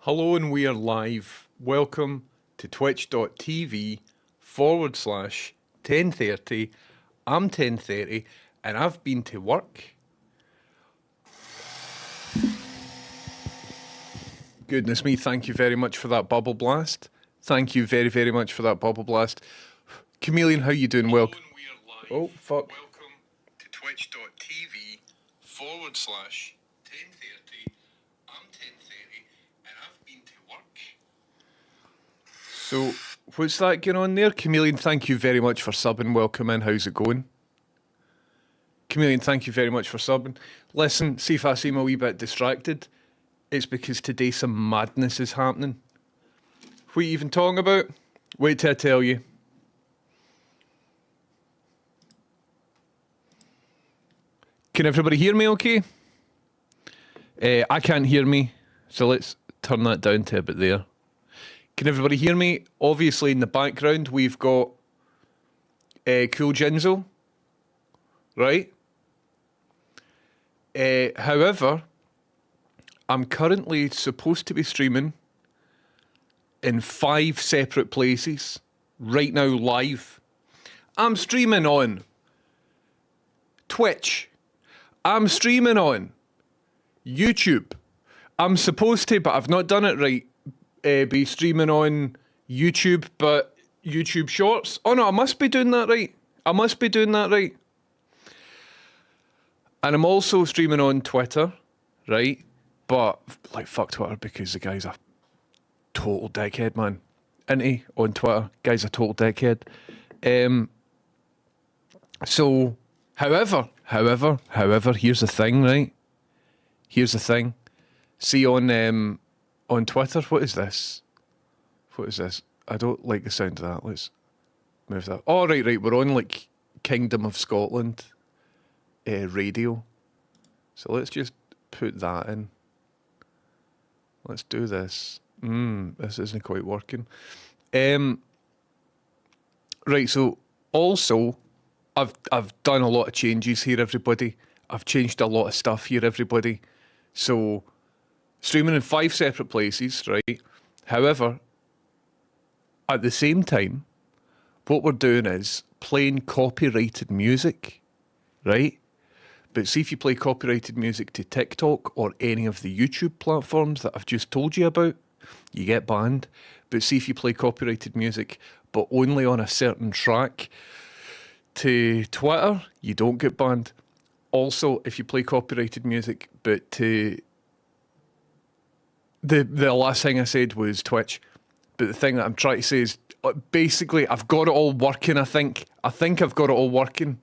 Hello and we are live. Welcome to twitch.tv/1030. I'm 1030 and I've been to work. Goodness me, thank you very much for that bubble blast. Thank you very, very much for that bubble blast. Chameleon, how you doing? Welcome. Oh, fuck. Welcome to twitch.tv/1030. I'm 1030 and I've been to work. So, what's that going on there? Chameleon, thank you very much for subbing. Welcome in. How's it going? Chameleon, thank you very much for subbing. Listen, see if I seem a wee bit distracted. It's because today some madness is happening. What are you even talking about? Wait till I tell you. Can everybody hear me okay? I can't hear me, so let's turn that down to about there. Can everybody hear me? Obviously in the background we've got Cool Jinzo, right? However, I'm currently supposed to be streaming in 5 separate places right now live. I'm streaming on Twitch. I'm streaming on YouTube. I'm supposed to, but I've not done it right. Be streaming on YouTube, but YouTube Shorts. Oh no, I must be doing that right. I must be doing that right. And I'm also streaming on Twitter, right? But, like, fuck Twitter because the guy's a total dickhead, man. Isn't he? On Twitter. Guy's a total dickhead. So, however, here's the thing, right? Here's the thing. See on Twitter, what is this? What is this? I don't like the sound of that. Let's move that. Oh, right. We're on, like, Kingdom of Scotland radio. So let's just put that in. Let's do this. This isn't quite working. Right, so also I've done a lot of changes here, everybody. I've changed a lot of stuff here, everybody. So streaming in 5 separate places, right? However, at the same time, what we're doing is playing copyrighted music, right? But see if you play copyrighted music to TikTok or any of the YouTube platforms that I've just told you about, you get banned. But see if you play copyrighted music, but only on a certain track to Twitter, you don't get banned. Also, if you play copyrighted music, but to the last thing I said was Twitch. But the thing that I'm trying to say is basically I've got it all working, I think. I think I've got it all working.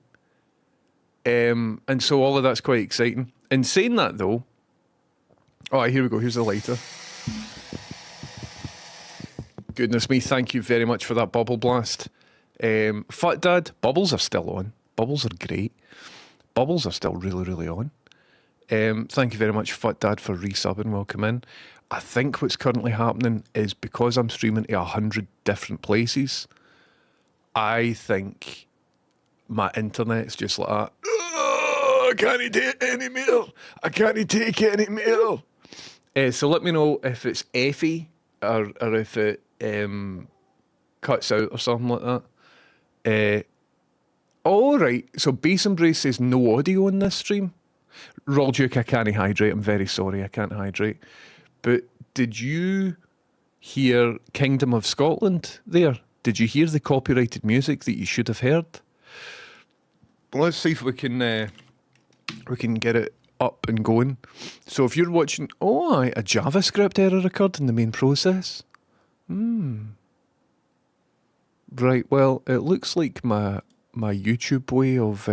And so all of that's quite exciting. In saying that though, alright, here we go, here's the lighter. Goodness me, thank you very much for that bubble blast. Fat Dad, bubbles are still on. Bubbles are great. Bubbles are still really, really on. Thank you very much, Fat Dad, for resubbing. Welcome in. I think what's currently happening is because I'm streaming to 100 different places, I think my internet's just like that. I can't take any more. I can't take any more. So let me know if it's Effie or if it cuts out or something like that. All right. So Bass Embrace says no audio in this stream. Roll Duke, I can't hydrate. I'm very sorry. I can't hydrate. But did you hear Kingdom of Scotland there? Did you hear the copyrighted music that you should have heard? Well, let's see if we can get it up and going. So if you're watching, a JavaScript error occurred in the main process. Right. Well, it looks like my YouTube way of.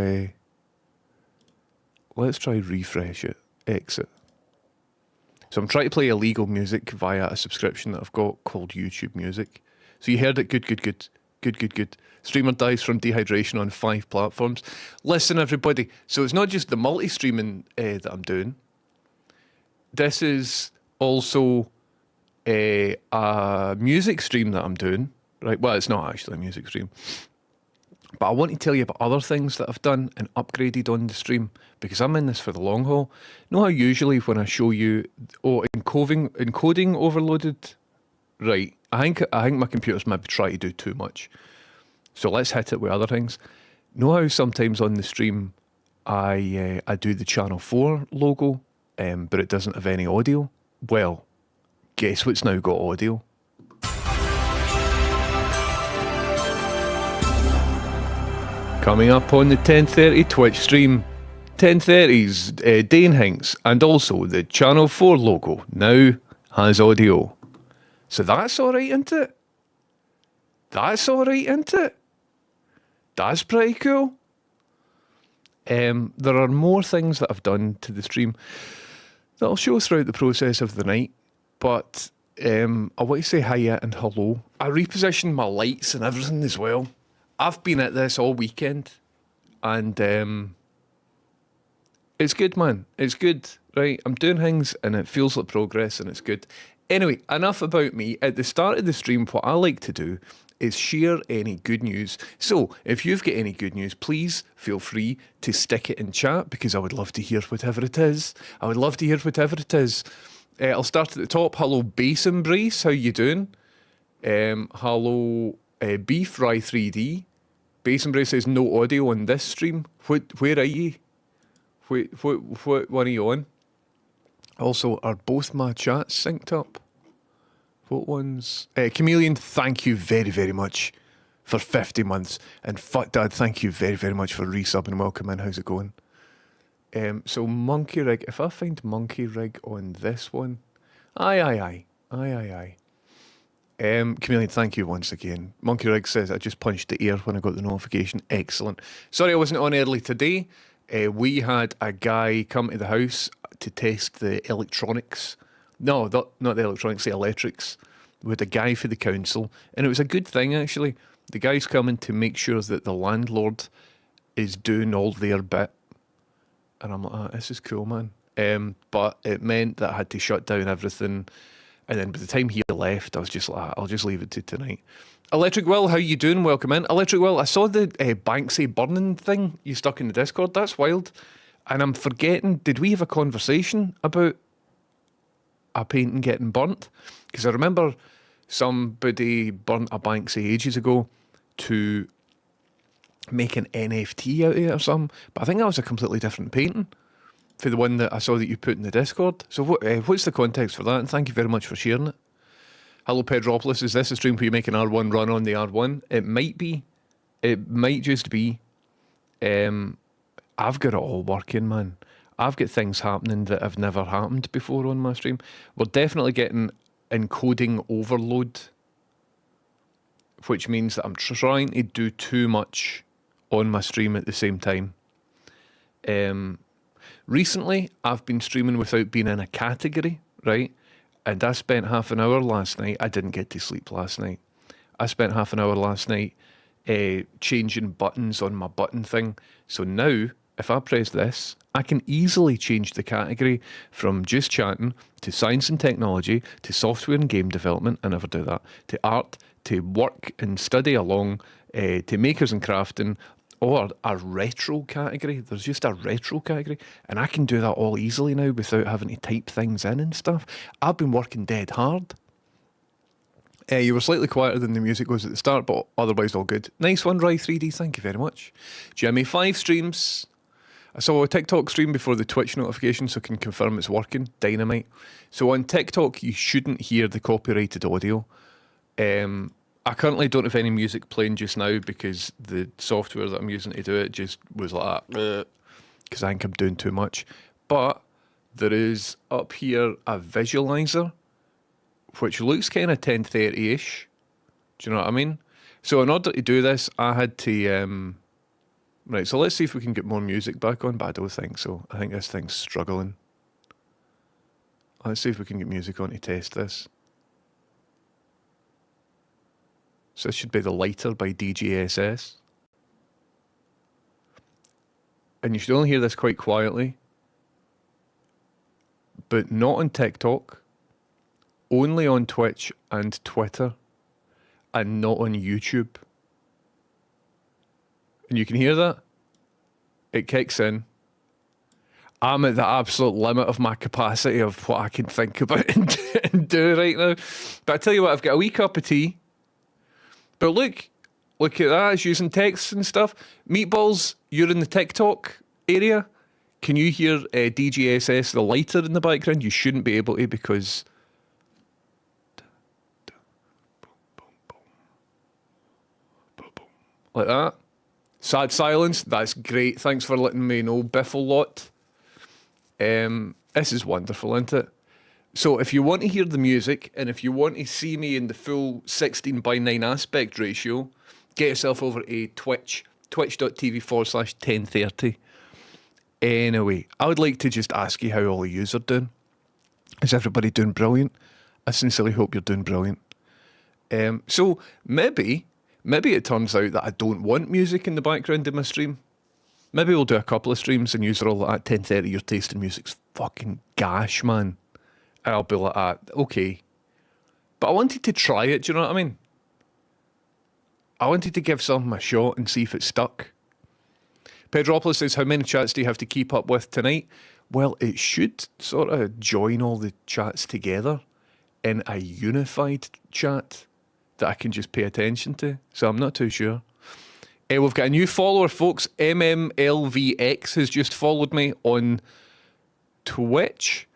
Let's try refresh it. Exit. So I'm trying to play illegal music via a subscription that I've got called YouTube Music. So you heard it. Good. Streamer dies from dehydration on 5 platforms. Listen, everybody. So it's not just the multi-streaming that I'm doing. This is also a music stream that I'm doing. Right. Well, it's not actually a music stream. But I want to tell you about other things that I've done and upgraded on the stream because I'm in this for the long haul. You know how usually when I show you, encoding overloaded, right? I think my computer's maybe trying to do too much. So let's hit it with other things. Know how sometimes on the stream I do the Channel 4 logo, but it doesn't have any audio? Well, guess what's now got audio? Coming up on the 10:30 Twitch stream, 10:30's Dane Hinks, and also the Channel 4 logo now has audio. So that's alright, isn't it? That's alright, isn't it? That's pretty cool. There are more things that I've done to the stream that I'll show throughout the process of the night, but I want to say hiya and hello. I repositioned my lights and everything as well. I've been at this all weekend, and it's good, man. It's good, right? I'm doing things, and it feels like progress, and it's good. Anyway, enough about me. At the start of the stream, what I like to do is share any good news. So, if you've got any good news, please feel free to stick it in chat, because I would love to hear whatever it is. I would love to hear whatever it is. I'll start at the top. Hello, Base Embrace. How you doing? Hello... Beef Rye 3D. Base Embrace says no audio on this stream. Where are you? What one are you on? Also, are both my chats synced up? What ones? Chameleon, thank you very, very much for 50 months. And Fuck Dad, thank you very, very much for resub and welcome in. How's it going? So Monkey Rig, if I find Monkey Rig on this one. Aye. Chameleon, thank you once again. Monkey Rig says, I just punched the air when I got the notification. Excellent. Sorry I wasn't on early today. We had a guy come to the house to test the electronics. No, not the electronics, the electrics. We had a guy for the council, and it was a good thing, actually. The guy's coming to make sure that the landlord is doing all their bit. And I'm like, this is cool, man. But it meant that I had to shut down everything. And then by the time he left, I was just like, I'll just leave it to tonight. Electric Will, how you doing? Welcome in. Electric Will, I saw the Banksy burning thing you stuck in the Discord. That's wild. And I'm forgetting, did we have a conversation about a painting getting burnt? Because I remember somebody burnt a Banksy ages ago to make an NFT out of it or something. But I think that was a completely different painting for the one that I saw that you put in the Discord. So what's the context for that? And thank you very much for sharing it. Hello, Pedropolis. Is this a stream where you make an R1 run on the R1? It might be. It might just be. I've got it all working, man. I've got things happening that have never happened before on my stream. We're definitely getting encoding overload, which means that I'm trying to do too much on my stream at the same time. Recently, I've been streaming without being in a category, right? And I spent half an hour last night. I didn't get to sleep last night. I spent half an hour last night changing buttons on my button thing. So now, if I press this, I can easily change the category from just chatting to science and technology to software and game development. I never do that. To art, to work and study along, to makers and crafting, or a retro category. There's just a retro category. And I can do that all easily now without having to type things in and stuff. I've been working dead hard. You were slightly quieter than the music was at the start, but otherwise all good. Nice one, Rye 3D. Thank you very much. Jimmy, 5 streams. I saw a TikTok stream before the Twitch notification, so I can confirm it's working. Dynamite. So on TikTok, you shouldn't hear the copyrighted audio. I currently don't have any music playing just now because the software that I'm using to do it just was like that, because I think I'm doing too much. But there is up here a visualizer, which looks kind of 1030-ish. Do you know what I mean? So in order to do this, I had to... right, so let's see if we can get more music back on, but I don't think so. I think this thing's struggling. Let's see if we can get music on to test this. So this should be The Lighter by DJSS. And you should only hear this quite quietly. But not on TikTok. Only on Twitch and Twitter. And not on YouTube. And you can hear that. It kicks in. I'm at the absolute limit of my capacity of what I can think about and do right now. But I tell you what, I've got a wee cup of tea. But look at that. It's using text and stuff. Meatballs, you're in the TikTok area. Can you hear DGSS, the lighter in the background? You shouldn't be able to because... Like that. Sad silence. That's great. Thanks for letting me know, Biffle lot. This is wonderful, isn't it? So if you want to hear the music and if you want to see me in the full 16:9 aspect ratio, get yourself over to Twitch, twitch.tv/1030. Anyway, I would like to just ask you how all of yous are doing. Is everybody doing brilliant? I sincerely hope you're doing brilliant. So maybe it turns out that I don't want music in the background of my stream. Maybe we'll do a couple of streams and use it all at 10:30. Your taste in music's fucking gash, man. And I'll be like, okay. But I wanted to try it, do you know what I mean? I wanted to give something a shot and see if it stuck. Pedropolis says, how many chats do you have to keep up with tonight? Well, it should sort of join all the chats together in a unified chat that I can just pay attention to. So I'm not too sure. We've got a new follower, folks. MMLVX has just followed me on Twitch.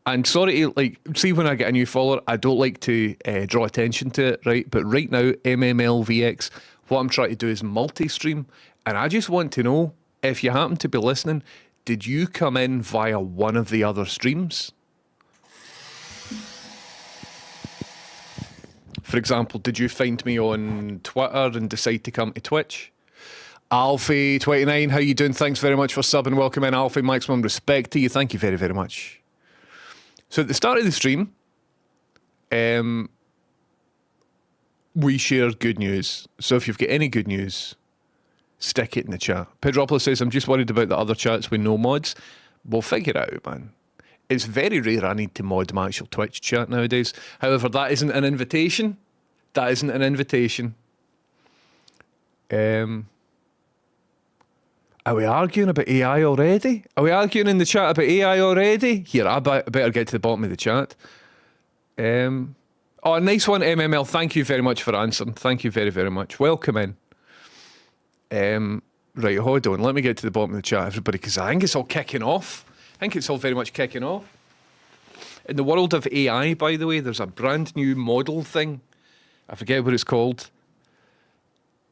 And sorry to, see when I get a new follower, I don't like to draw attention to it, right? But right now, MMLVX, what I'm trying to do is multi-stream. And I just want to know, if you happen to be listening, did you come in via one of the other streams? For example, did you find me on Twitter and decide to come to Twitch? Alfie29, how you doing? Thanks very much for subbing. Welcome in, Alfie. Maximum respect to you. Thank you very, very much. So at the start of the stream, we share good news. So if you've got any good news, stick it in the chat. Pedropolis says, I'm just worried about the other chats with no mods. We'll figure it out, man. It's very rare I need to mod my actual Twitch chat nowadays. However, that isn't an invitation. That isn't an invitation. Are we arguing about AI already? Are we arguing in the chat about AI already? Here, I better get to the bottom of the chat. Oh, nice one, MML. Thank you very much for answering. Thank you very, very much. Welcome in. Right, hold on. Let me get to the bottom of the chat, everybody, because I think it's all kicking off. I think it's all very much kicking off. In the world of AI, by the way, there's a brand new model thing. I forget what it's called.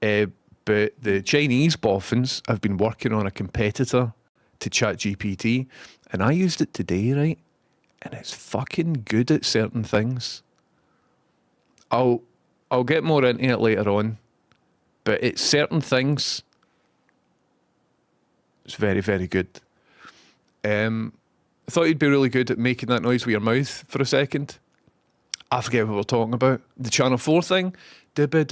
But the Chinese boffins have been working on a competitor to ChatGPT, and I used it today, right? And it's fucking good at certain things. I'll get more into it later on, but it's certain things. It's very, very good. I thought you'd be really good at making that noise with your mouth for a second. I forget what we're talking about. The Channel 4 thing. JD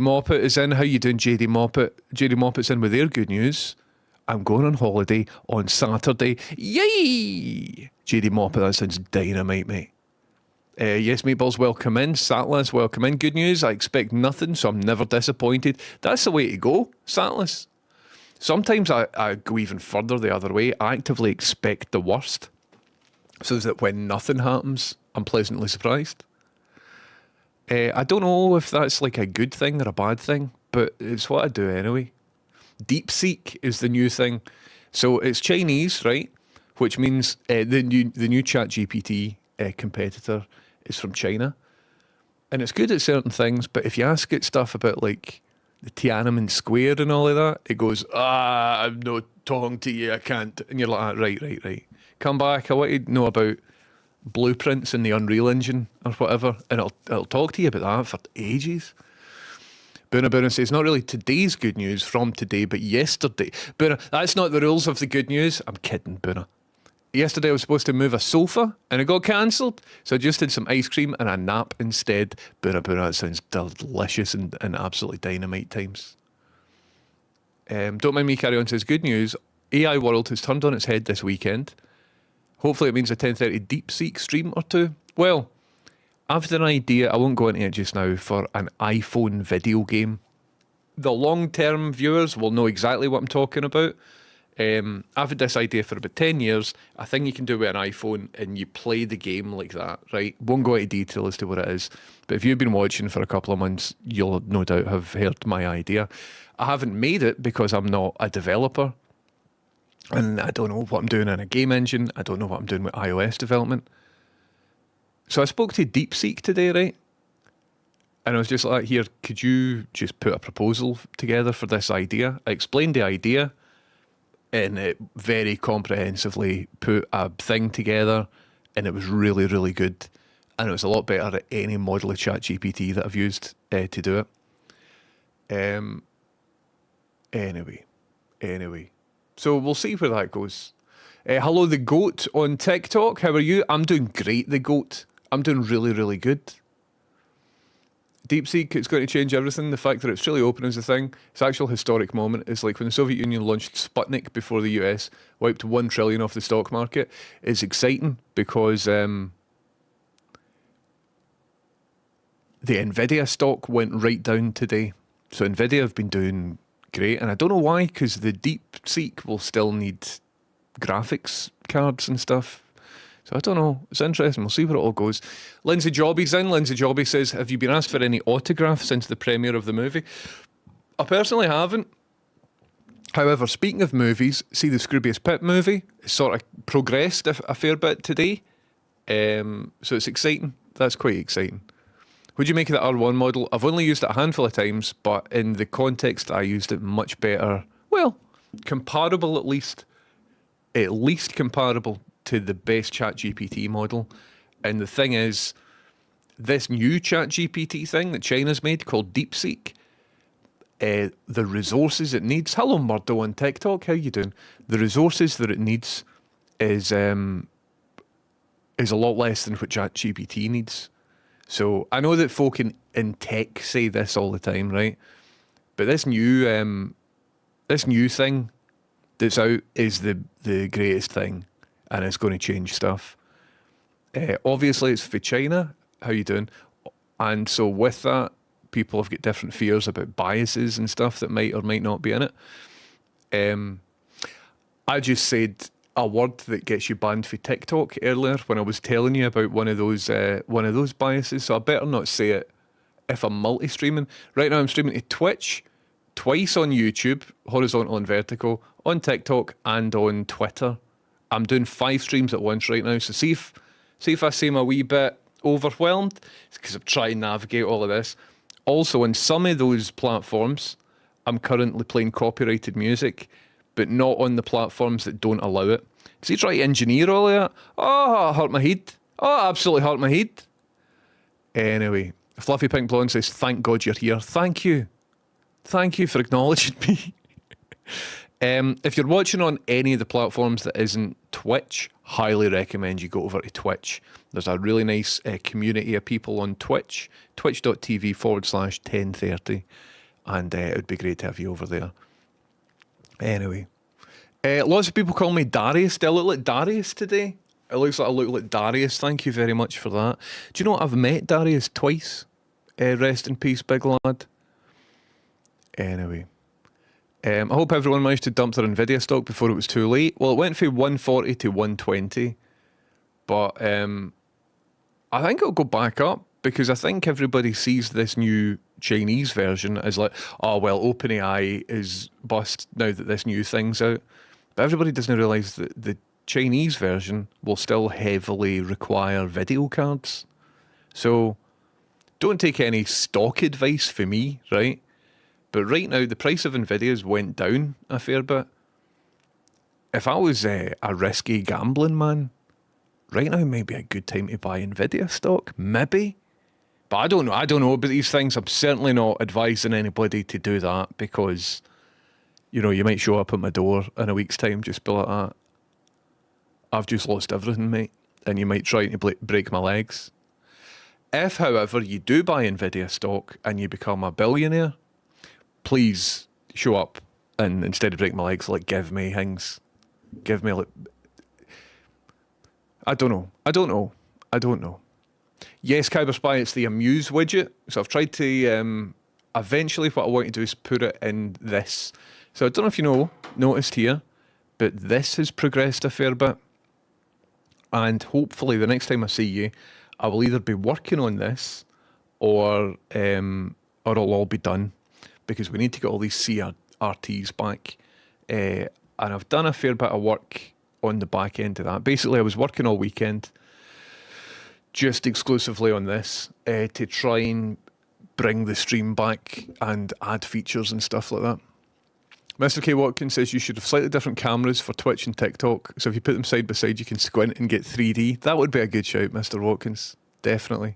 Moppet is in. How you doing, JD Moppet? JD Moppet's in with their good news. I'm going on holiday on Saturday. Yay! JD Moppet, that sounds dynamite, mate. Yes, Meatballs, welcome in. Satlas, welcome in. Good news, I expect nothing, so I'm never disappointed. That's the way to go, Satlas. Sometimes I go even further the other way. I actively expect the worst, so that when nothing happens, I'm pleasantly surprised. I don't know if that's like a good thing or a bad thing, but it's what I do anyway. DeepSeek is the new thing. So it's Chinese, right? Which means the new ChatGPT competitor is from China. And it's good at certain things, but if you ask it stuff about like the Tiananmen Square and all of that, it goes, I'm not talking to you, I can't. And you're like, right. Come back, I want to know about blueprints in the Unreal Engine or whatever, and it'll talk to you about that for ages. Boona says, not really today's good news from today, but yesterday. Boona, that's not the rules of the good news. I'm kidding, Boona. Yesterday I was supposed to move a sofa and it got cancelled, so I just had some ice cream and a nap instead. Boona, that sounds delicious and absolutely dynamite times. Don't mind me carry on, says, good news, AI world has turned on its head this weekend. Hopefully it means a 10:30 DeepSeek stream or two. Well, I've had an idea, I won't go into it just now, for an iPhone video game. the long-term viewers will know exactly what I'm talking about. I've had this idea for about 10 years. I think you can do it with an iPhone and you play the game like that, right? Won't go into detail as to what it is. But if you've been watching for a couple of months, you'll no doubt have heard my idea. I haven't made it because I'm not a developer. And I don't know what I'm doing in a game engine. I don't know what I'm doing with iOS development. So I spoke to DeepSeek today, right? And I was just like, here, could you just put a proposal together for this idea? I explained the idea and it very comprehensively put a thing together and it was really, really good. And it was a lot better than any model of ChatGPT that I've used to do it. Anyway. So we'll see where that goes. Hello, the goat on TikTok. How are you? I'm doing great, the goat. I'm doing really, really good. DeepSeek, it's going to change everything. The fact that it's really open is a thing. It's an actual historic moment. It's like when the Soviet Union launched Sputnik before the US wiped 1 trillion off the stock market. It's exciting because the Nvidia stock went right down today. So Nvidia have been doing great. And I don't know why, because the DeepSeek will still need graphics cards and stuff. So I don't know. It's interesting. We'll see where it all goes. Lindsay Jobby's in. Lindsay Jobby says, have you been asked for any autographs since the premiere of the movie? I personally haven't. However, speaking of movies, see the Scroobius Pip movie? It's sort of progressed a fair bit today. So it's exciting. That's quite exciting. Would you make it the R1 model? I've only used it a handful of times, but in the context I used it much better. Well, comparable at least. At least comparable to the best ChatGPT model. And the thing is, this new ChatGPT thing that China's made called DeepSeek, the resources it needs. Hello, Murdo on TikTok. How you doing? The resources that it needs is a lot less than what ChatGPT needs. So I know that folk in tech say this all the time, right? But this new thing that's out is the greatest thing, and it's going to change stuff. Obviously, it's for China. How you doing? And so with that, people have got different fears about biases and stuff that might or might not be in it. I just said a word that gets you banned for TikTok earlier when I was telling you about one of those biases. So I better not say it if I'm multi-streaming. Right now I'm streaming to Twitch, twice on YouTube, horizontal and vertical, on TikTok and on Twitter. I'm doing 5 streams at once right now. So see if I seem a wee bit overwhelmed. It's because I'm trying to navigate all of this. Also, on some of those platforms, I'm currently playing copyrighted music, but not on the platforms that don't allow it. Does he try to engineer all of that? Oh, hurt my head. Oh, absolutely hurt my head. Anyway, Fluffy Pink Blonde says, thank God you're here. Thank you. Thank you for acknowledging me. If you're watching on any of the platforms that isn't Twitch, highly recommend you go over to Twitch. There's a really nice community of people on Twitch, twitch.tv/1030. And it would be great to have you over there. Anyway, lots of people call me Darius. Do I look like Darius today? It looks like I look like Darius. Thank you very much for that. Do you know what? I've met Darius twice. Rest in peace, big lad. Anyway, I hope everyone managed to dump their Nvidia stock before it was too late. Well, it went from 140 to 120, but I think it'll go back up because I think everybody sees this new Chinese version as like, oh, well, OpenAI is bust now that this new thing's out. But everybody doesn't realise that the Chinese version will still heavily require video cards. So don't take any stock advice from me, right? But right now, the price of Nvidia's went down a fair bit. If I was a risky gambling man, right now might be a good time to buy Nvidia stock. Maybe. But I don't know. I don't know about these things. I'm certainly not advising anybody to do that because, you know, you might show up at my door in a week's time, just be like that. I've just lost everything, mate. And you might try to break my legs. If, however, you do buy Nvidia stock and you become a billionaire, please show up and instead of break my legs, like, give me things. Give me, like, I don't know. Yes, Kyber Spy, it's the Amuse widget. So I've tried to eventually what I want to do is put it in this. So I don't know if you noticed here, but this has progressed a fair bit. And hopefully the next time I see you, I will either be working on this or it'll all be done, because we need to get all these CRTs back. And I've done a fair bit of work on the back end of that. Basically, I was working all weekend just exclusively on this to try and bring the stream back and add features and stuff like that. Mr. K. Watkins says you should have slightly different cameras for Twitch and TikTok, so if you put them side by side, you can squint and get 3D. That would be a good shout, Mr. Watkins. Definitely.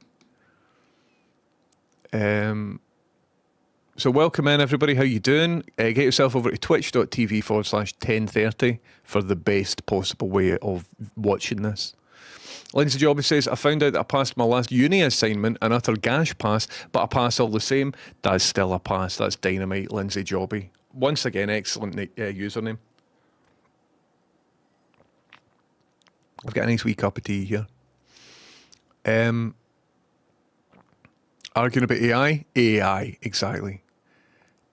So welcome in, everybody. How you doing? Get yourself over to twitch.tv/1030 for the best possible way of watching this. Lindsay Jobby says, I found out that I passed my last uni assignment, an utter gash pass, but I pass all the same. That's still a pass. That's dynamite, Lindsay Jobby. Once again, excellent username. I've got a nice wee cup of tea here. Arguing about AI? AI, exactly.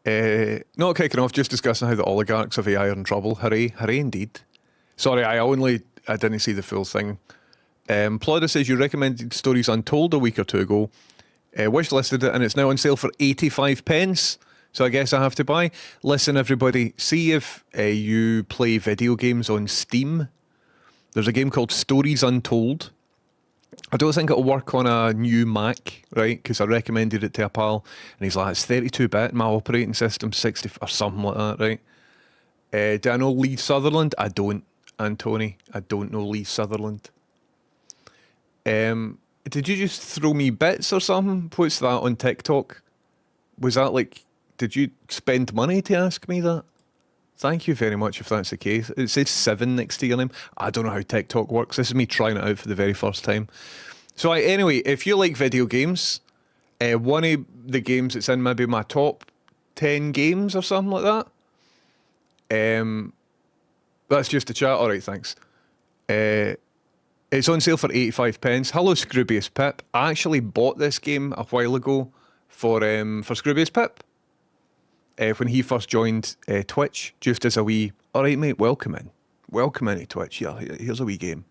Not kicking off, just discussing how the oligarchs of AI are in trouble. Hooray, hooray indeed. Sorry, I didn't see the full thing. Plodder says you recommended Stories Untold a week or two ago. Wishlisted it and it's now on sale for 85 pence. So I guess I have to buy. Listen, everybody, see if you play video games on Steam. There's a game called Stories Untold. I don't think it'll work on a new Mac, right? Because I recommended it to a pal, and he's like, it's 32-bit, my operating system 60 or something like that, right? Do I know Lee Sutherland? I don't, Antony. I don't know Lee Sutherland. Did you just throw me bits or something? What's that on TikTok? Was that like, did you spend money to ask me that? Thank you very much if that's the case. It says 7 next to your name. I don't know how TikTok works. This is me trying it out for the very first time. So anyway, if you like video games, one of the games that's in maybe my top 10 games or something like that. That's just a chat. All right, thanks. It's on sale for 85 pence. Hello, Scroobius Pip. I actually bought this game a while ago for Scroobius Pip. When he first joined Twitch, just as a wee, all right, mate, welcome in to Twitch. Yeah, here's a wee game.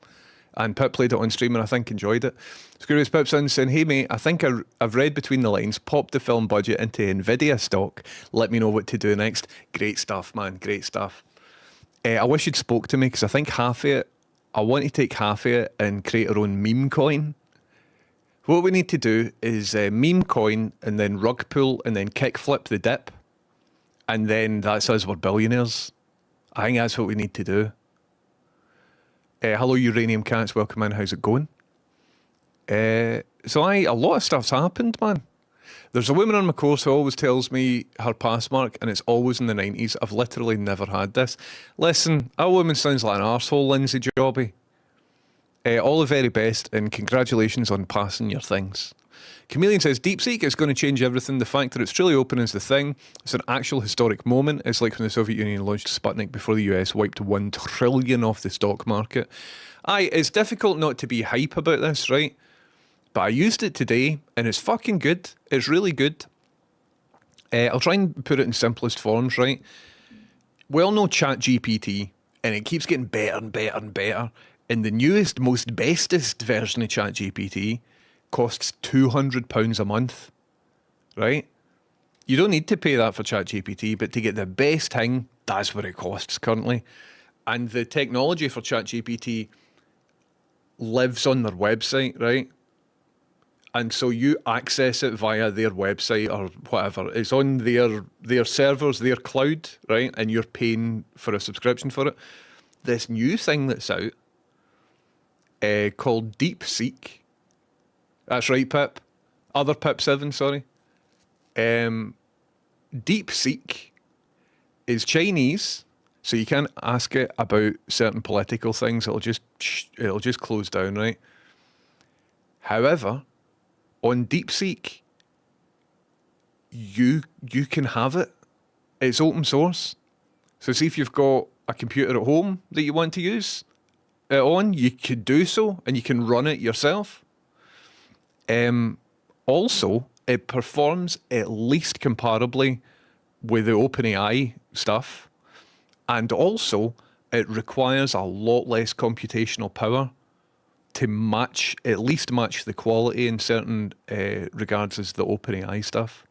And Pip played it on stream and I think enjoyed it. Scroobius Pip's in saying, hey, mate, I think I've read between the lines, popped the film budget into Nvidia stock. Let me know what to do next. Great stuff, man, great stuff. I wish you'd spoke to me because I think half of it, I want to take half of it and create our own meme coin. What we need to do is meme coin and then rug pull and then kickflip the dip. And then that's us, we're billionaires. I think that's what we need to do. Hello, Uranium Cats, welcome in, how's it going? A lot of stuff's happened, man. There's a woman on my course who always tells me her pass mark, and it's always in the 90s. I've literally never had this. Listen, that woman sounds like an arsehole, Lindsay Jobby. All the very best, and congratulations on passing your things. Chameleon says, DeepSeek is going to change everything. The fact that it's truly open is the thing. It's an actual historic moment. It's like when the Soviet Union launched Sputnik before the US wiped 1 trillion off the stock market. It's difficult not to be hype about this, right? But I used it today, and it's fucking good. It's really good. I'll try and put it in simplest forms, right? We all know ChatGPT, and it keeps getting better and better and better. And the newest, most bestest version of ChatGPT costs £200 a month, right? You don't need to pay that for ChatGPT, but to get the best thing, that's what it costs currently. And the technology for ChatGPT lives on their website, right? And so you access it via their website or whatever. It's on their servers, their cloud, right? And you're paying for a subscription for it. This new thing that's out called DeepSeek. That's right, Pip. Other Pip 7, sorry. DeepSeek is Chinese, so you can't ask it about certain political things. It'll just close down, right? However, on DeepSeek, you can have it. It's open source. So see if you've got a computer at home that you want to use it on, you could do so, and you can run it yourself. Also, it performs at least comparably with the OpenAI stuff, and also it requires a lot less computational power to match, at least match the quality in certain regards as the OpenAI stuff.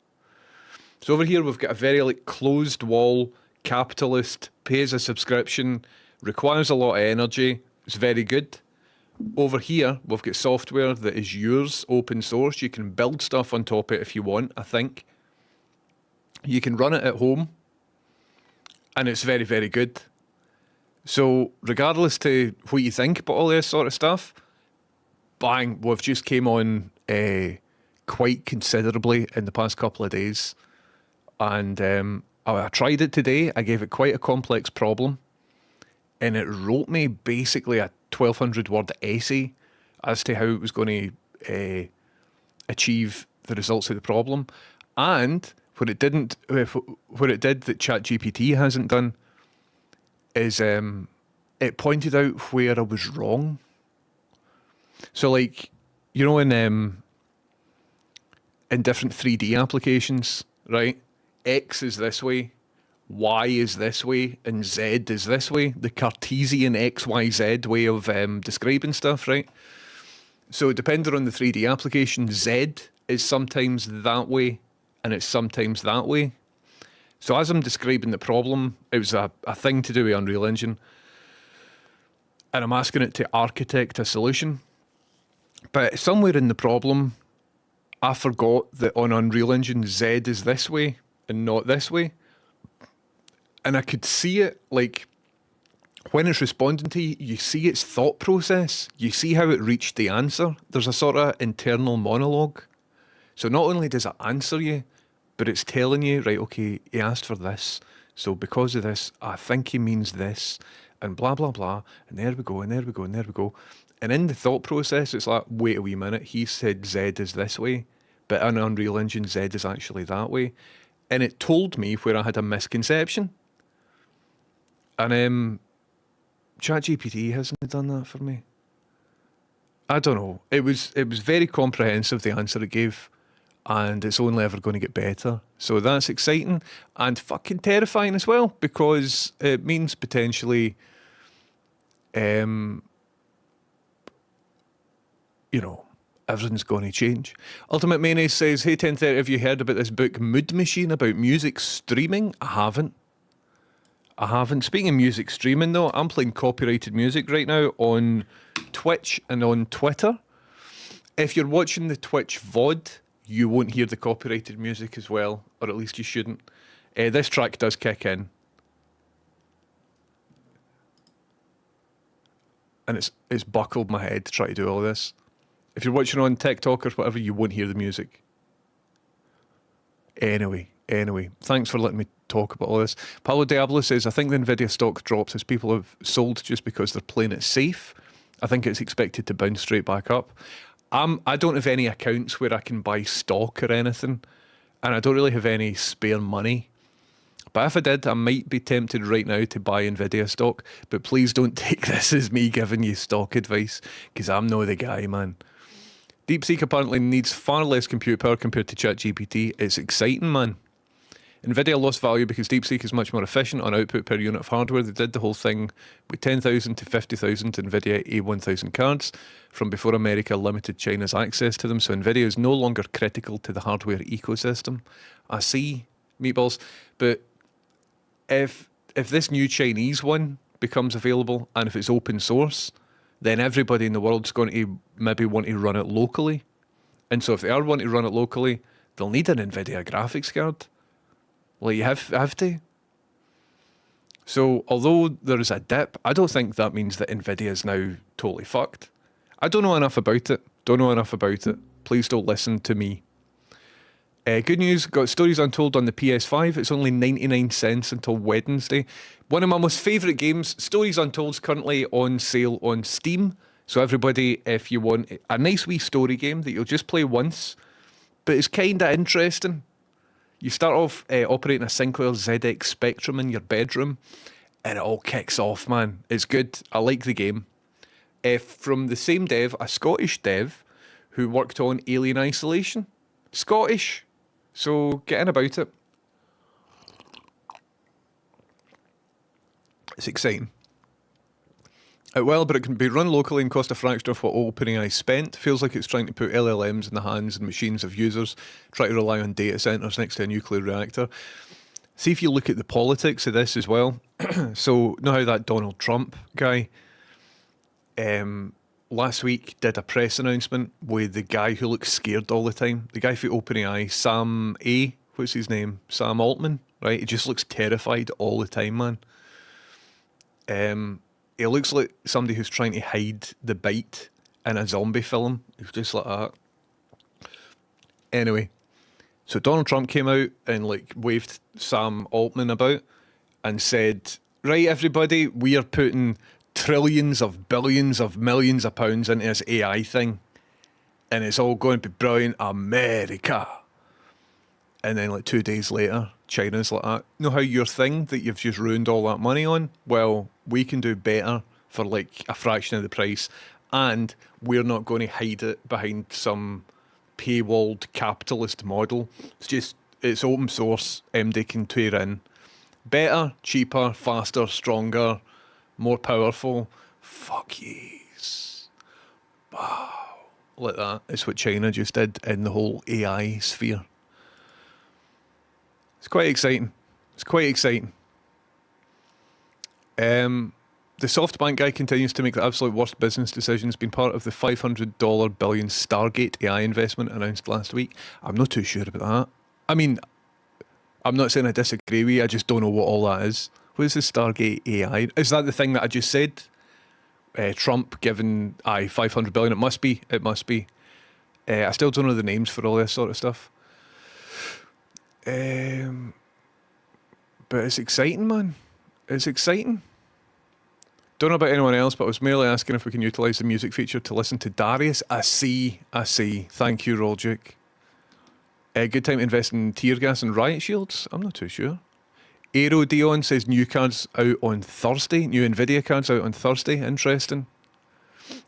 So over here we've got a very like closed wall, capitalist, pays a subscription, requires a lot of energy, it's very good. Over here, we've got software that is yours, open source. You can build stuff on top of it if you want, I think. You can run it at home, and it's very, very good. So regardless to what you think about all this sort of stuff, bang, we've just came on quite considerably in the past couple of days. And I tried it today. I gave it quite a complex problem, and it wrote me basically a 1,200 word essay as to how it was going to achieve the results of the problem. And what it did that ChatGPT hasn't done is it pointed out where I was wrong. So like, you know, in different 3D applications, right? X is this way, Y is this way, and Z is this way. The Cartesian XYZ way of describing stuff, right? So depending on the 3D application, Z is sometimes that way, and it's sometimes that way. So as I'm describing the problem, it was a thing to do with Unreal Engine, and I'm asking it to architect a solution. But somewhere in the problem, I forgot that on Unreal Engine, Z is this way and not this way. And I could see it, like, when it's responding to you, you see its thought process. You see how it reached the answer. There's a sort of internal monologue. So not only does it answer you, but it's telling you, right, okay, he asked for this. So because of this, I think he means this, and blah, blah, blah. And there we go, and there we go, and there we go. And in the thought process, it's like, wait a wee minute, he said Z is this way, but in Unreal Engine, Z is actually that way. And it told me where I had a misconception. And ChatGPT hasn't done that for me. I don't know. It was very comprehensive, the answer it gave, and it's only ever going to get better. So that's exciting and fucking terrifying as well, because it means potentially, you know, everything's going to change. Ultimate Mayonnaise says, hey 1030, have you heard about this book Mood Machine about music streaming? I haven't. Speaking of music streaming though, I'm playing copyrighted music right now on Twitch and on Twitter. If you're watching the Twitch VOD, you won't hear the copyrighted music as well, or at least you shouldn't. This track does kick in. And it's buckled my head to try to do all this. If you're watching on TikTok or whatever, you won't hear the music. Anyway, thanks for letting me talk about all this. Paulo Diablo says, I think the Nvidia stock drops as people have sold just because they're playing it safe. I think it's expected to bounce straight back up. I don't have any accounts where I can buy stock or anything, and I don't really have any spare money. But if I did, I might be tempted right now to buy Nvidia stock. But please don't take this as me giving you stock advice, because I'm not the guy, man. DeepSeek apparently needs far less compute power compared to ChatGPT. It's exciting, man. Nvidia lost value because DeepSeek is much more efficient on output per unit of hardware. They did the whole thing with 10,000 to 50,000 Nvidia A1000 cards from before America limited China's access to them. So Nvidia is no longer critical to the hardware ecosystem. I see, meatballs, but if this new Chinese one becomes available and if it's open source, then everybody in the world's going to maybe want to run it locally. And so if they are wanting to run it locally, they'll need an Nvidia graphics card. Well, you have to. So although there is a dip, I don't think that means that Nvidia is now totally fucked. I don't know enough about it. Please don't listen to me. Good news, got Stories Untold on the PS5. It's only 99 cents until Wednesday. One of my most favourite games, Stories Untold, is currently on sale on Steam. So everybody, if you want a nice wee story game that you'll just play once, but it's kind of interesting. You start off operating a Sinclair ZX Spectrum in your bedroom, and it all kicks off, man. It's good. I like the game. From the same dev, a Scottish dev, who worked on Alien Isolation. Scottish. So get in about it. It's exciting. Well, but it can be run locally and cost a fraction of what OpenAI spent. Feels like it's trying to put LLMs in the hands and machines of users, try to rely on data centres next to a nuclear reactor. See if you look at the politics of this as well. So, know how that Donald Trump guy last week did a press announcement with the guy who looks scared all the time? The guy for OpenAI, Sam A. What's his name? Sam Altman, right? He just looks terrified all the time, man. He looks like somebody who's trying to hide the bite in a zombie film. He's just like that. Anyway, so Donald Trump came out and like waved Sam Altman about and said, right, everybody, we are putting trillions of billions of millions of pounds into this AI thing. And it's all going to be brilliant. America. And then like 2 days later, China's like that. You know how your thing that you've just ruined all that money on? Well, we can do better for like a fraction of the price. And we're not going to hide it behind some paywalled capitalist model. It's open source. MD can tear in. Better, cheaper, faster, stronger, more powerful. Fuck yes. Wow. Like that. It's what China just did in the whole AI sphere. It's quite exciting. It's quite exciting. The SoftBank guy continues to make the absolute worst business decisions, been part of the $500 billion Stargate AI investment announced last week. I'm not too sure about that. I mean, I'm not saying I disagree with you, I just don't know what all that is. What is the Stargate AI? Is that the thing that I just said? Trump given 500 billion. It must be. It must be. I still don't know the names for all this sort of stuff. But it's exciting, man. It's exciting. Don't know about anyone else, but I was merely asking if we can utilise the music feature to listen to Darius. I see. Thank you, Roljuk. Good time to invest in tear gas and riot shields? I'm not too sure. Aero Dion says new cards out on Thursday. New Nvidia cards out on Thursday. Interesting.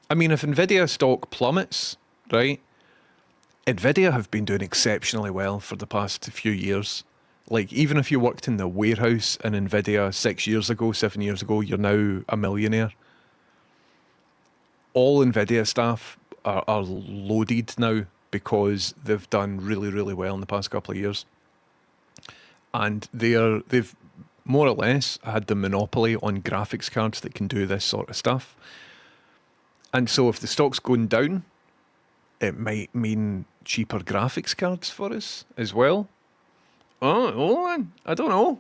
I mean, if Nvidia stock plummets, right? Nvidia have been doing exceptionally well for the past few years. Like, even if you worked in the warehouse in Nvidia 6 years ago, 7 years ago, you're now a millionaire. All Nvidia staff are loaded now because they've done really, really well in the past couple of years. And they've more or less had the monopoly on graphics cards that can do this sort of stuff. And so if the stock's going down, it might mean cheaper graphics cards for us as well. Oh, I don't know.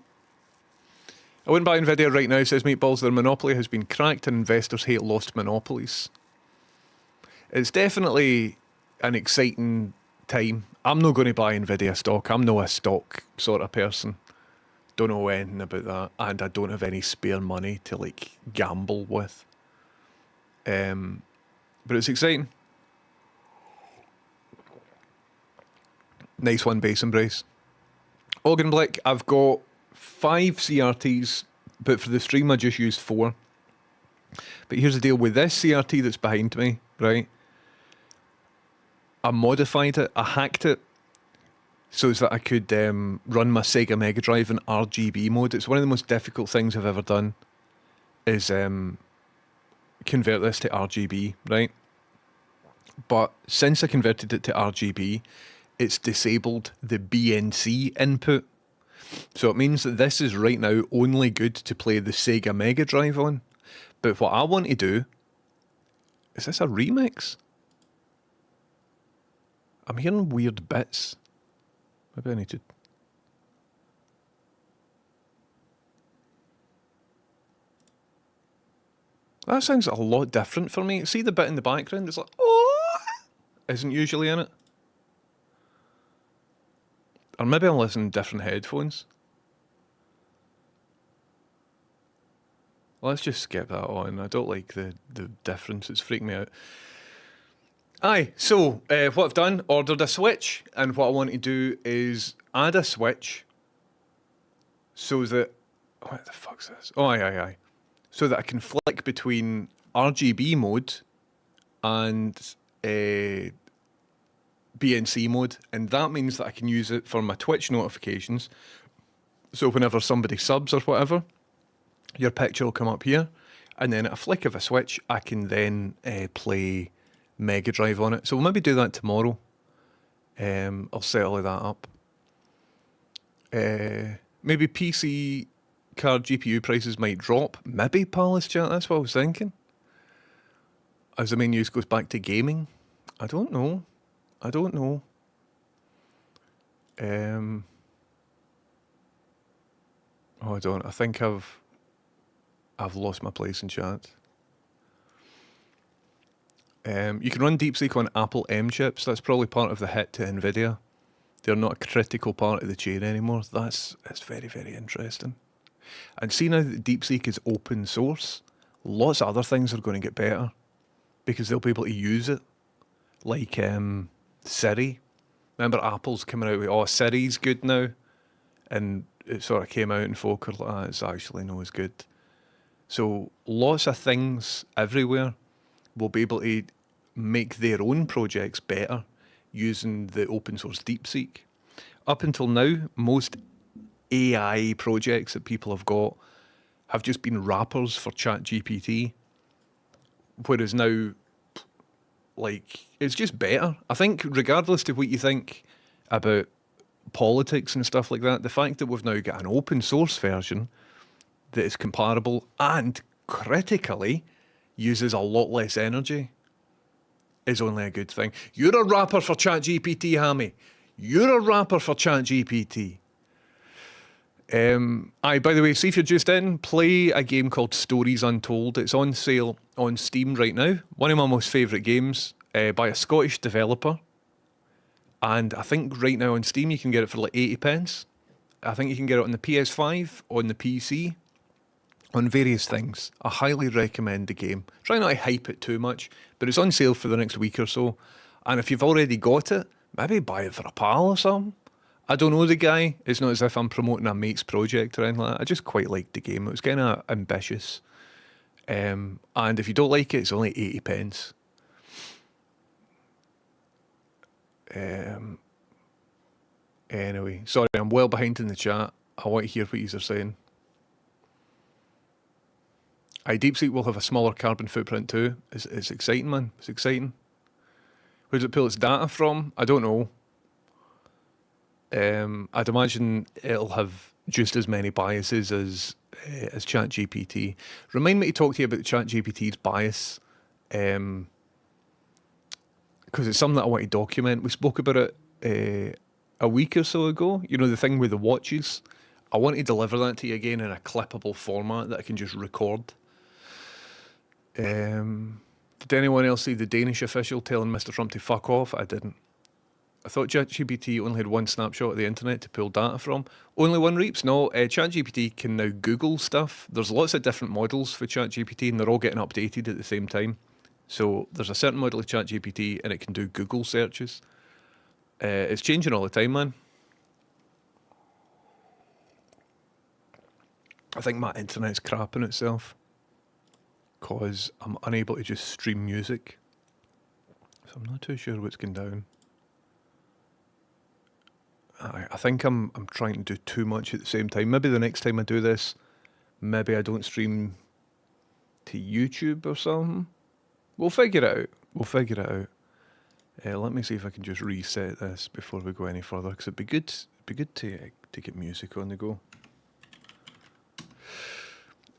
I wouldn't buy Nvidia right now, says Meatballs. Their monopoly has been cracked and investors hate lost monopolies. It's definitely an exciting time. I'm not going to buy Nvidia stock. I'm not a stock sort of person. Don't know anything about that. And I don't have any spare money to like gamble with. But it's exciting. Nice one, Base Embrace. Ogan Blick, I've got 5 CRTs, but for the stream I just used 4. But here's the deal with this CRT that's behind me, right? I modified it, I hacked it, so that I could run my Sega Mega Drive in RGB mode. It's one of the most difficult things I've ever done, is convert this to RGB, right? But since I converted it to RGB, it's disabled the BNC input. So it means that this is right now only good to play the Sega Mega Drive on. But what I want to do, is this a remix? I'm hearing weird bits. Maybe I need to... That sounds a lot different for me. See the bit in the background? It's like, oh, isn't usually in it. Or maybe I'm listening to different headphones. Let's just skip that on. I don't like the difference. It's freaking me out. Aye, so what I've done, ordered a Switch, and what I want to do is add a Switch so that... What the fuck's this? Oh, aye. So that I can flick between RGB mode and BNC mode, and that means that I can use it for my Twitch notifications. So whenever somebody subs or whatever, your picture will come up here, and then at a flick of a switch, I can then play Mega Drive on it. So we'll maybe do that tomorrow. I'll set all of that up. Maybe PC card GPU prices might drop. Maybe, Palace Chat, that's what I was thinking. As the main use goes back to gaming. I don't know. I don't know. Hold on, I think I've lost my place in chat. You can run DeepSeek on Apple M chips. That's probably part of the hit to NVIDIA. They're not a critical part of the chain anymore. That's very, very interesting. And see now that DeepSeek is open source, lots of other things are going to get better because they'll be able to use it. Like Siri. Remember Apple's coming out with, oh, Siri's good now? And it sort of came out and folk are like, ah, it's actually not as good. So lots of things everywhere will be able to make their own projects better using the open source DeepSeek. Up until now, most AI projects that people have got have just been wrappers for ChatGPT, whereas now, like, it's just better. I think regardless of what you think about politics and stuff like that, the fact that we've now got an open source version that is comparable and critically uses a lot less energy is only a good thing. You're a rapper for ChatGPT, Hammy. You're a rapper for ChatGPT. By the way, see if you're just in, play a game called Stories Untold. It's on sale on Steam right now. One of my most favourite games by a Scottish developer. And I think right now on Steam you can get it for like 80 pence. I think you can get it on the PS5, on the PC, on various things. I highly recommend the game. Try not to hype it too much, but it's on sale for the next week or so. And if you've already got it, maybe buy it for a pal or something. I don't know the guy. It's not as if I'm promoting a mate's project or anything like that. I just quite liked the game. It was kind of ambitious. And if you don't like it, it's only 80 pence. Anyway, sorry, I'm well behind in the chat. I want to hear what you're saying. DeepSeek will have a smaller carbon footprint too. It's exciting, man. It's exciting. Where does it pull its data from? I don't know. I'd imagine it'll have just as many biases as ChatGPT. Remind me to talk to you about ChatGPT's bias, because it's something that I want to document. We spoke about it a week or so ago. You know, the thing with the watches. I want to deliver that to you again in a clippable format that I can just record. Did anyone else see the Danish official telling Mr. Trump to fuck off? I didn't. I thought ChatGPT only had one snapshot of the internet to pull data from. Only one reaps? No, ChatGPT can now Google stuff. There's lots of different models for ChatGPT and they're all getting updated at the same time. So there's a certain model of ChatGPT and it can do Google searches. It's changing all the time, man. I think my internet's crapping itself because I'm unable to just stream music. So I'm not too sure what's going down. I think I'm trying to do too much at the same time. Maybe the next time I do this, maybe I don't stream to YouTube or something. We'll figure it out. We'll figure it out. Let me see if I can just reset this before we go any further, because it'd be good to get music on the go.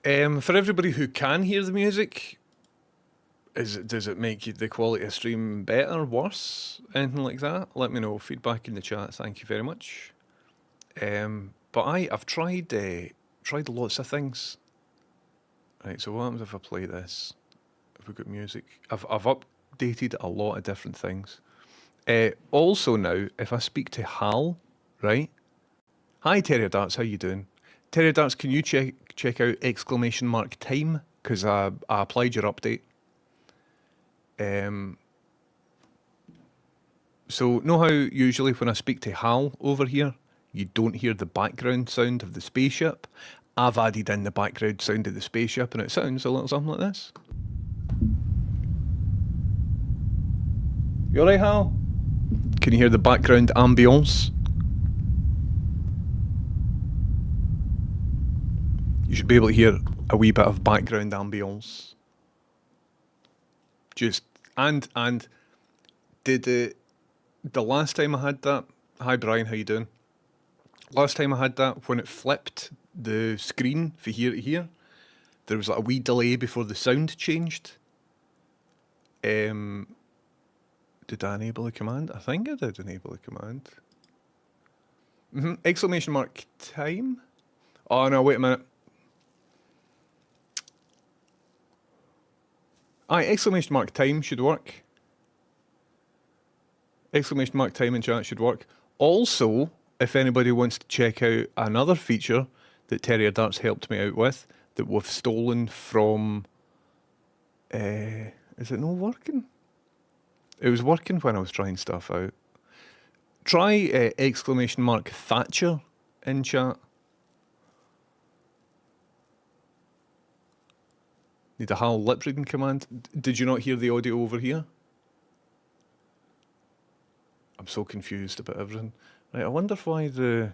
For everybody who can hear the music, does it make the quality of stream better, worse, anything like that? Let me know. Feedback in the chat. Thank you very much. But I've tried lots of things. Right. So what happens if I play this? If we've got music, I've updated a lot of different things. Also now, if I speak to Hal, right? Hi Terry Darts, how you doing? Terry Darts, can you check out !time? Because I applied your update. So know how usually when I speak to Hal over here, you don't hear the background sound of the spaceship? I've added in the background sound of the spaceship and it sounds a little something like this. You alright, Hal? Can you hear the background ambience? You should be able to hear a wee bit of background ambience. Just and did the last time I had that? Hi Brian, how you doing? Last time I had that, when it flipped the screen from here to here, there was like a wee delay before the sound changed. Did I enable the command? I think I did enable the command. Exclamation mark time? Oh no, wait a minute. Aye, exclamation mark time should work. Exclamation mark time in chat should work. Also, if anybody wants to check out another feature that Terrier Darts helped me out with, that we've stolen from... is it not working? It was working when I was trying stuff out. Try exclamation mark Thatcher in chat. Need a HAL lip reading command. Did you not hear the audio over here? I'm so confused about everything. Right, I wonder why the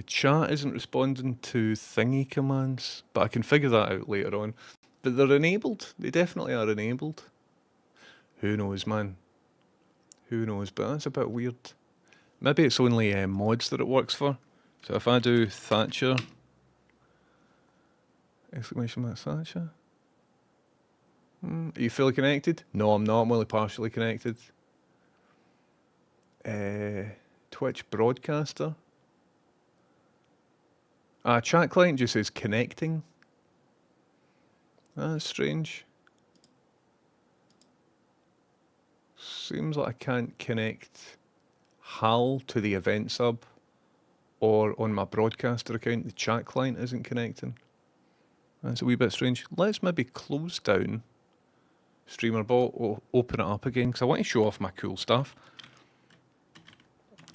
chat isn't responding to thingy commands, but I can figure that out later on. But they're enabled. They definitely are enabled. Who knows, man? Who knows? But that's a bit weird. Maybe it's only mods that it works for. So if I do Thatcher, exclamation mark Thatcher. Are you fully connected? No, I'm not. I'm only partially connected. Twitch broadcaster. Chat client just says connecting. That's strange. Seems like I can't connect HAL to the event sub, or on my broadcaster account the chat client isn't connecting. That's a wee bit strange. Let's maybe close down StreamerBot or open it up again, because I want to show off my cool stuff.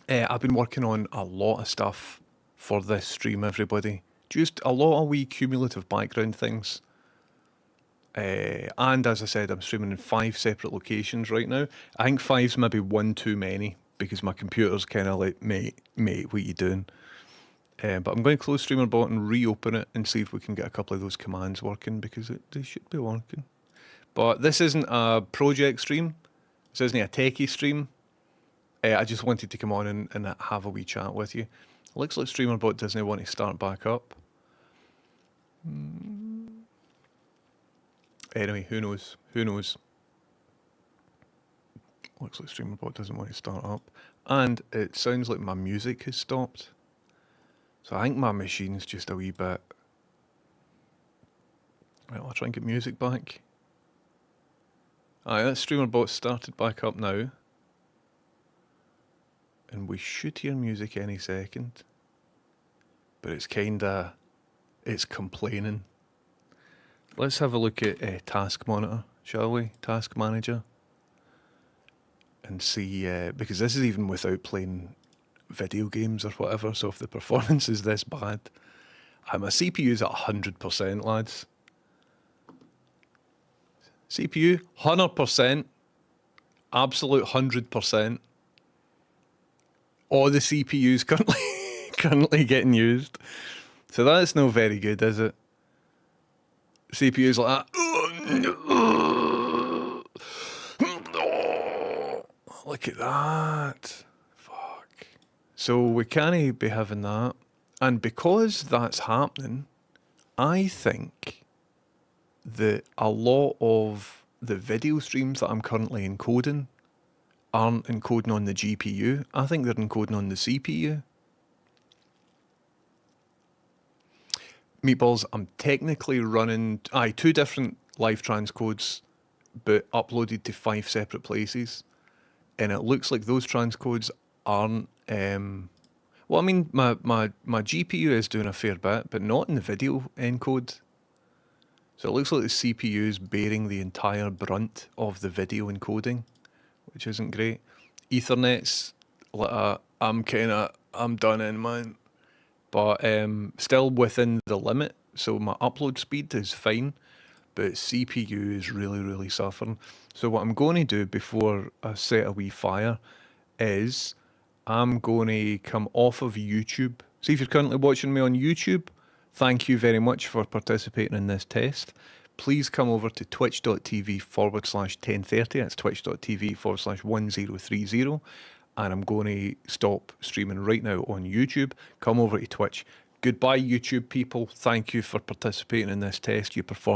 I've been working on a lot of stuff for this stream, everybody. Just a lot of wee cumulative background things. And as I said, I'm streaming in 5 separate locations right now. I think 5's maybe one too many, because my computer's kind of like, mate, what you doing? But I'm going to close StreamerBot and reopen it and see if we can get a couple of those commands working, because they should be working. But this isn't a project stream. This isn't a techie stream. I just wanted to come on and have a wee chat with you. Looks like StreamerBot doesn't want to start back up. Anyway, who knows? Who knows? Looks like StreamerBot doesn't want to start up. And it sounds like my music has stopped. So I think my machine's just a wee bit... Right, I'll try and get music back. Aye, that StreamerBot started back up now. And we should hear music any second. But it's kinda... it's complaining. Let's have a look at Task Monitor, shall we? Task Manager. And see, because this is even without playing video games or whatever, so if the performance is this bad... my CPU's at 100%, lads. CPU, 100%. Absolute 100%. All the CPUs currently getting used. So that's no very good, is it? CPUs like that. Look at that. Fuck. So we can't be having that. And because that's happening, I think that a lot of the video streams that I'm currently encoding aren't encoding on the GPU. I think they're encoding on the CPU. Meatballs, I'm technically running 2 different live transcodes, but uploaded to 5 separate places. And it looks like those transcodes aren't... well, I mean, my GPU is doing a fair bit, but not in the video encode. So it looks like the CPU is bearing the entire brunt of the video encoding, which isn't great. Ethernet's like I'm done in, man. But still within the limit, so my upload speed is fine. but CPU is really, really suffering. So what I'm going to do before I set a wee fire is I'm going to come off of YouTube. See, if you're currently watching me on YouTube, thank you very much for participating in this test. Please come over to twitch.tv/1030. That's twitch.tv/1030. And I'm going to stop streaming right now on YouTube. Come over to Twitch. Goodbye, YouTube people. Thank you for participating in this test. You performed